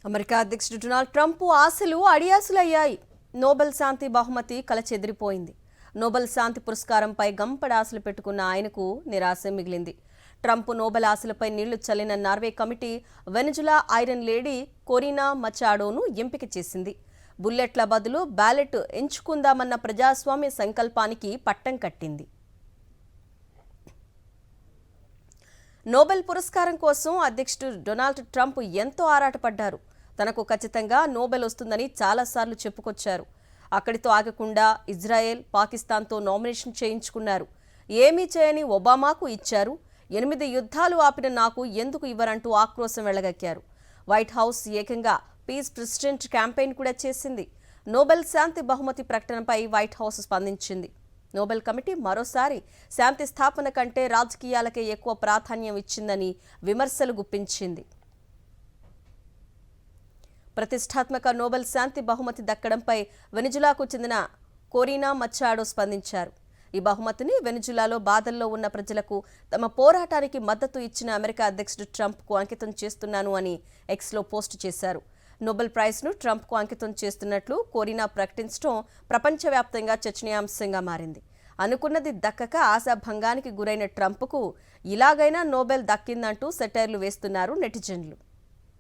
America అధ్యక్షుడు Donald Trump ఆశలు అడియాసులయ్యాయి. Nobel శాంతి బహుమతి కలచెదిరిపోయింది. నోబెల్ శాంతి పురస్కారంపై గంపడ ఆశలు పెట్టుకున్న ఆయనకు నిరాశ మిగిలింది. ట్రంప్ నోబెల్ ఆశలపై నీళ్లు చల్లిన Norway committee Venezuela iron lady Corina మచాడోను ఎంపిక చేసింది. బుల్లెట్ల బదులు బ్యాలెట్ ఎంచుకుందామన్న ప్రజాస్వామ్య సంకల్పానికి పట్టం కట్టింది. నోబెల్ పురస్కారం కోసం అధ్యక్షుడు డొనాల్డ్ ట్రంప్ ఎంతో ఆరాటపడ్డారు. తనకు ఖచ్చితంగా నోబెల్ వస్తుందని చాలాసార్లు చెప్పుకొచ్చారు. అక్కడితో ఆగకుండా ఇజ్రాయెల్, పాకిస్తాన్తో నామినేషన్ చేయించుకున్నారు. ఏమీ చేయని ఒబామాకు ఇచ్చారు. 8 యుద్ధాలు ఆపిన నాకు ఎందుకు ఇవ్వరంటూ ఆక్రోశం వెళ్లగక్కారు. వైట్ హౌస్ ఏకంగా పీస్ ప్రెసిడెంట్ క్యాంపెయిన్ కూడా చేసింది. నోబెల్ శాంతి బహుమతి ప్రకటనపై వైట్ హౌస్ స్పందించింది. నోబెల్ కమిటీ మరోసారి శాంతి స్థాపన కంటే రాజకీయాలకే ఎక్కువ ప్రాధాన్యం ఇచ్చిందని విమర్శలు గుప్పించింది. ప్రతిష్టాత్మక నోబెల్ శాంతి బహుమతి దక్కడంపై వెనిజులాకు చెందిన కొరీనా మచాడో స్పందించారు. ఈ బహుమతిని వెనిజులాలో బాధల్లో ఉన్న ప్రజలకు తమ పోరాటానికి మద్దతు ఇచ్చిన అమెరికా అధ్యక్షుడు ట్రంప్కు అంకితం చేస్తున్నాను అని ఎక్స్లో పోస్టు చేశారు. నోబెల్ ప్రైజ్ను ట్రంప్కు అంకితం చేస్తున్నట్లు కొరీనా ప్రకటించడం ప్రపంచవ్యాప్తంగా చర్చనీయాంశంగా మారింది. అనుకున్నది దక్కక ఆశాభంగానికి గురైన ట్రంప్కు ఇలాగైనా నోబెల్ దక్కిందంటూ సెటైర్లు వేస్తున్నారు నెటిజన్లు.